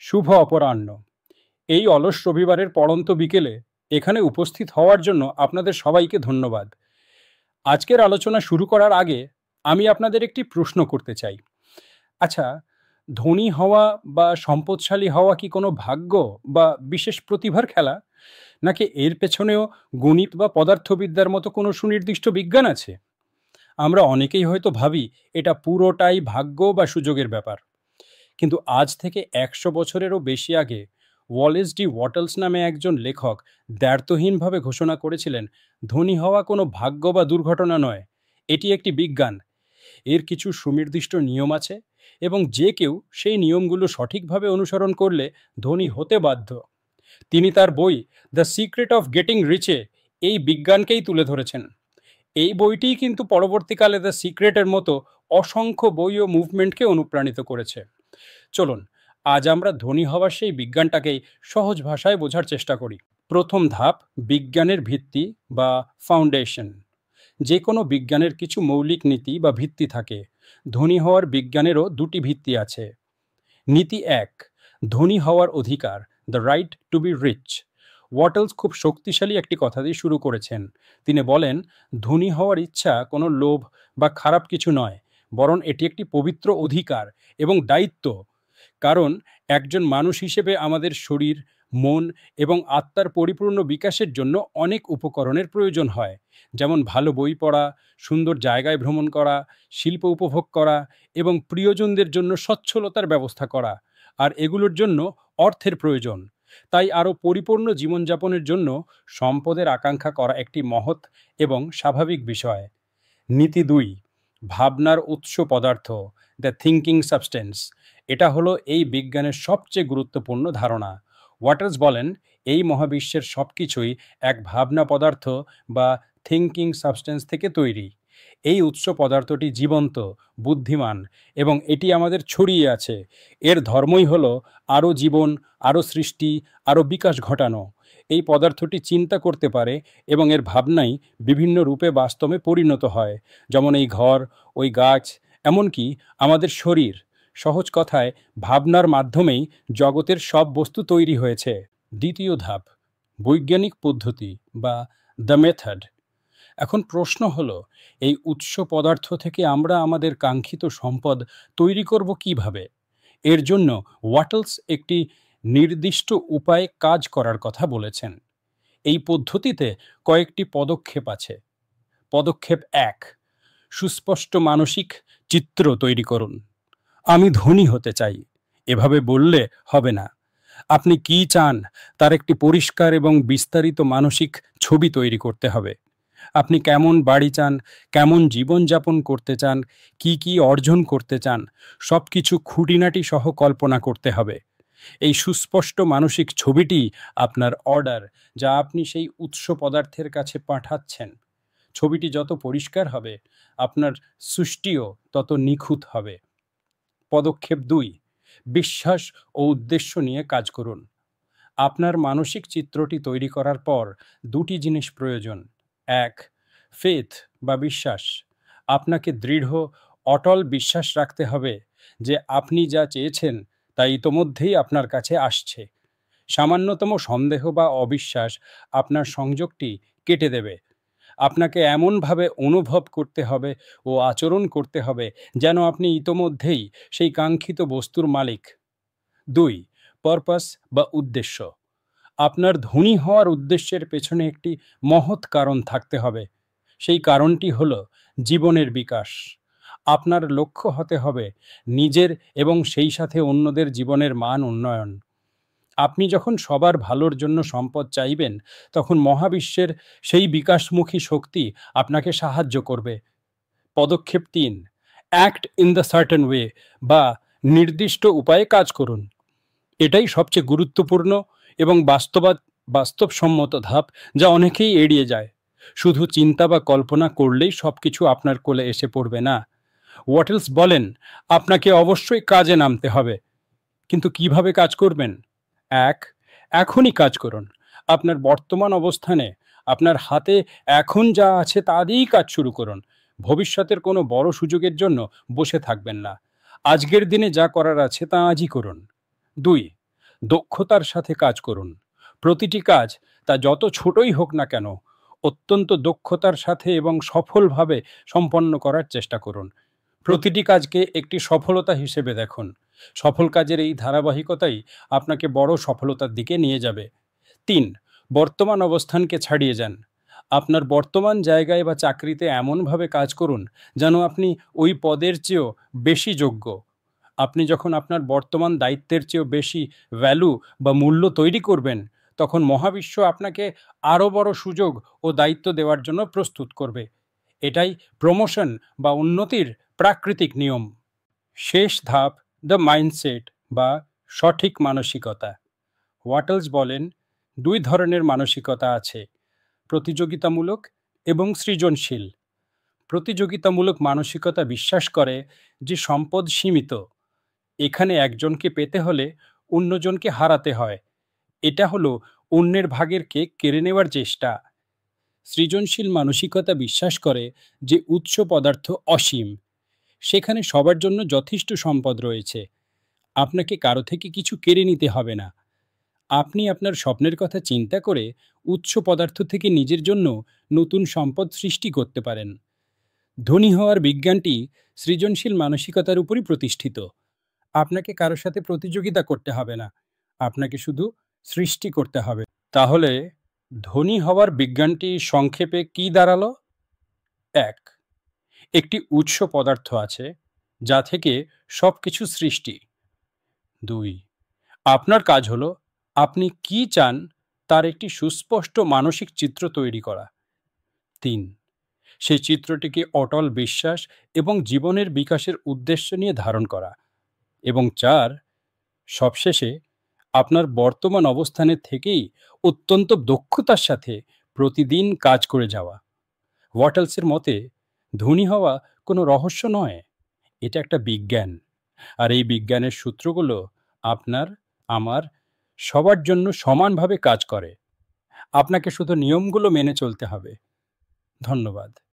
শুভ অপরাহ্ন। এই অলস রবিবারের পড়ন্ত বিকেলে এখানে উপস্থিত হওয়ার জন্য আপনাদের সবাইকে ধন্যবাদ। আজকের আলোচনা শুরু করার আগে আমি আপনাদের একটি প্রশ্ন করতে চাই। আচ্ছা, ধনী হওয়া বা সম্পদশালী হওয়া কি কোনো ভাগ্য বা বিশেষ প্রতিভার খেলা, নাকি এর পেছনেও গণিত বা পদার্থবিদ্যার মতো কোনো সুনির্দিষ্ট বিজ্ঞান আছে? আমরা অনেকেই হয়তো ভাবি এটা পুরোটাই ভাগ্য বা সুযোগের ব্যাপার, কিন্তু আজ থেকে ১০০ বছরেরও বেশি আগে ওয়ালেস ডি ওয়াটলস নামে একজন লেখক দ্ব্যর্থহীনভাবে ঘোষণা করেছিলেন, ধনী হওয়া কোনো ভাগ্য বা দুর্ঘটনা নয়, এটি একটি বিজ্ঞান। এর কিছু সুনির্দিষ্ট নিয়ম আছে এবং যে কেউ সেই নিয়মগুলো সঠিকভাবে অনুসরণ করলে ধনী হতে বাধ্য। তিনি তার বই দ্য সিক্রেট অফ গেটিং রিচে এই বিজ্ঞানকেই তুলে ধরেছেন। এই বইটিই কিন্তু পরবর্তীকালে দ্য সিক্রেটের মতো অসংখ্য বই ও মুভমেন্টকে অনুপ্রাণিত করেছে। চলুন, আজ আমরা ধনী হওয়ার সেই বিজ্ঞানটাকেই সহজ ভাষায় বোঝার চেষ্টা করি। প্রথম ধাপ, বিজ্ঞানের ভিত্তি বা ফাউন্ডেশন। যে কোনো বিজ্ঞানের কিছু মৌলিক নীতি বা ভিত্তি থাকে। ধনী হওয়ার বিজ্ঞানেরও দুটি ভিত্তি আছে। নীতি এক, ধনী হওয়ার অধিকার, the right to be rich. Wattles খুব শক্তিশালী একটি কথা দিয়ে শুরু করেছেন। তিনি বলেন, ধনী হওয়ার ইচ্ছা কোনো লোভ বা খারাপ কিছু নয়, বরং এটি একটি পবিত্র অধিকার এবং দায়িত্ব। কারণ একজন মানুষ হিসেবে আমাদের শরীর, মন এবং আত্মার পরিপূর্ণ বিকাশের জন্য অনেক উপকরণের প্রয়োজন হয়, যেমন ভালো বই পড়া, সুন্দর জায়গায় ভ্রমণ করা, শিল্প উপভোগ করা এবং প্রিয়জনদের জন্য সচ্ছলতার ব্যবস্থা করা। আর এগুলোর জন্য অর্থের প্রয়োজন। তাই আরও পরিপূর্ণ জীবনযাপনের জন্য সম্পদের আকাঙ্ক্ষা করা একটি মহৎ এবং স্বাভাবিক বিষয়। নীতি দুই, ভাবনার উৎস পদার্থ, দ্য থিঙ্কিং সাবস্টেন্স। এটা হলো এই বিজ্ঞানের সবচেয়ে গুরুত্বপূর্ণ ধারণা। ওয়াটার্স বলেন, এই মহাবিশ্বের সব কিছুই এক ভাবনা পদার্থ বা থিঙ্কিং সাবস্টেন্স থেকে তৈরি। এই উৎস পদার্থটি জীবন্ত, বুদ্ধিমান এবং এটি আমাদের ছড়িয়ে আছে। এর ধর্মই হলো আরও জীবন, আরও সৃষ্টি, আরও বিকাশ ঘটানো। এই পদার্থটি চিন্তা করতে পারে এবং এর ভাবনাই বিভিন্ন রূপে বাস্তবে পরিণত হয়, যেমন এই ঘর, ওই গাছ, এমনকি আমাদের শরীর। সহজ কথায়, ভাবনার মাধ্যমেই জগতের সব বস্তু তৈরি হয়েছে। দ্বিতীয় ধাপ, বৈজ্ঞানিক পদ্ধতি বা দ্য মেথড। এখন প্রশ্ন হলো, এই উৎস পদার্থ থেকে আমরা আমাদের কাঙ্ক্ষিত সম্পদ তৈরি করব কিভাবে? এর জন্য ওয়াটলস একটি নির্দিষ্ট উপায়ে কাজ করার কথা বলেছেন। এই পদ্ধতিতে কয়েকটি পদক্ষেপ আছে। পদক্ষেপ এক, সুস্পষ্ট মানসিক চিত্র তৈরি করুন। আমি ধনী হতে চাই, এভাবে বললে হবে না। আপনি কি চান তার একটি পরিষ্কার এবং বিস্তারিত মানসিক ছবি তৈরি করতে হবে। আপনি কেমন বাড়ি চান, কেমন জীবনযাপন করতে চান, কি কি অর্জন করতে চান, সব কিছু খুঁটিনাটি সহ কল্পনা করতে হবে। এই সুস্পষ্ট মানসিক ছবিটি আপনার অর্ডার, যা আপনি সেই উৎস পদার্থের কাছে পাঠাচ্ছেন। ছবিটি যত পরিষ্কার হবে, আপনার সৃষ্টিও তত নিখুঁত হবে। পদক্ষেপ দুই, বিশ্বাস ও উদ্দেশ্য নিয়ে কাজ করুন। আপনার মানসিক চিত্রটি তৈরি করার পর দুটি জিনিস প্রয়োজন। এক, ফেথ বা বিশ্বাস। আপনাকে দৃঢ়, অটল বিশ্বাস রাখতে হবে যে আপনি যা চেয়েছেন তা ইতোমধ্যেই আপনার কাছে আসছে। সামান্যতম সন্দেহ বা অবিশ্বাস আপনার সংযোগটি কেটে দেবে। আপনাকে এমনভাবে অনুভব করতে হবে ও আচরণ করতে হবে যেন আপনি ইতোমধ্যেই সেই কাঙ্ক্ষিত বস্তুর মালিক। দুই, পারপাস বা উদ্দেশ্য। আপনার ধনী হওয়ার উদ্দেশ্যের পেছনে একটি মহৎ কারণ থাকতে হবে। সেই কারণটি হলো জীবনের বিকাশ। আপনার লক্ষ্য হতে হবে নিজের এবং সেই সাথে অন্যদের জীবনের মান উন্নয়ন। আপনি যখন সবার ভালোর জন্য সম্পদ চাইবেন, তখন মহাবিশ্বের সেই বিকাশমুখী শক্তি আপনাকে সাহায্য করবে। পদক্ষেপ তিন, act in the certain way বা নির্দিষ্ট উপায়ে কাজ করুন। এটাই সবচেয়ে গুরুত্বপূর্ণ এবং বাস্তবসম্মত ধাপ, যা অনেকেই এড়িয়ে যায়। শুধু চিন্তা বা কল্পনা করলেই সব কিছু আপনার কোলে এসে পড়বে না। ওয়াটলস বলেন, আপনাকে অবশ্যই কাজে নামতে হবে। কিন্তু কিভাবে কাজ করবেন? এক, এখনই কাজ করুন। আপনার বর্তমান অবস্থানে, আপনার হাতে এখন যা আছে তা দিয়েই কাজ শুরু করুন। ভবিষ্যতের কোনো বড় সুযোগের জন্য বসে থাকবেন না। আজকের দিনে যা করার আছে তা আজই করুন। দুই, দক্ষতার সাথে কাজ করুন। প্রতিটি কাজ, তা যত ছোটই হোক না কেন, অত্যন্ত দক্ষতার সাথে এবং সফলভাবে সম্পন্ন করার চেষ্টা করুন। প্রতিটি কাজকে একটি সফলতা হিসেবে দেখুন। সফল কাজের এই ধারাবাহিকতাই আপনাকে বড় সফলতার দিকে নিয়ে যাবে। ৩. বর্তমান অবস্থানকে ছাড়িয়ে যান। আপনার বর্তমান জায়গায় বা চাকরিতে এমনভাবে কাজ করুন যেন আপনি ওই পদের চেয়েও বেশি যোগ্য। আপনি যখন আপনার বর্তমান দায়িত্বের চেয়েও বেশি ভ্যালু বা মূল্য তৈরি করবেন, তখন মহাবিশ্ব আপনাকে আরও বড় সুযোগ ও দায়িত্ব দেওয়ার জন্য প্রস্তুত করবে। এটাই প্রমোশন বা উন্নতির প্রাকৃতিক নিয়ম। শেষ ধাপ, দ্য মাইন্ডসেট বা সঠিক মানসিকতা। ওয়াটলস বলেন, দুই ধরনের মানসিকতা আছে: প্রতিযোগিতামূলক এবং সৃজনশীল। প্রতিযোগিতামূলক মানসিকতা বিশ্বাস করে যে সম্পদ সীমিত, এখানে একজনকে পেতে হলে অন্যজনকে হারাতে হয়। এটা হলো অন্যের ভাগের কেক কেড়ে নেওয়ার চেষ্টা। সৃজনশীল মানসিকতা বিশ্বাস করে যে উৎস পদার্থ অসীম, সেখানে সবার জন্য যথেষ্ট সম্পদ রয়েছে। আপনাকে কারো থেকে কিছু কেড়ে নিতে হবে না। আপনি আপনার স্বপ্নের কথা চিন্তা করে উৎস পদার্থ থেকে নিজের জন্য নতুন সম্পদ সৃষ্টি করতে পারেন। ধনী হওয়ার বিজ্ঞানটি সৃজনশীল মানসিকতার উপরই প্রতিষ্ঠিত। আপনাকে কারো সাথে প্রতিযোগিতা করতে হবে না, আপনাকে শুধু সৃষ্টি করতে হবে। তাহলে ধনী হওয়ার বিজ্ঞানটি সংক্ষেপে কি দাঁড়ালো? ১. একটি উৎস পদার্থ আছে যা থেকে সবকিছু সৃষ্টি। ২. আপনার কাজ হলো আপনি কি চান তার একটি সুস্পষ্ট মানসিক চিত্র তৈরি করা। ৩. সেই চিত্রটিকে অটল বিশ্বাস এবং জীবনের বিকাশের উদ্দেশ্য নিয়ে ধারণ করা। এবং ৪. সবশেষে আপনার বর্তমান অবস্থানে থেকেই অত্যন্ত দক্ষতার সাথে প্রতিদিন কাজ করে যাওয়া। ওয়াটলসের মতে ধনী হওয়া কোনো রহস্য নয়, এটা একটা বিজ্ঞান। আর এই বিজ্ঞানের সূত্রগুলো আপনার, আমার, সবার জন্য সমানভাবে কাজ করে। আপনাকে শুধু নিয়মগুলো মেনে চলতে হবে। ধন্যবাদ।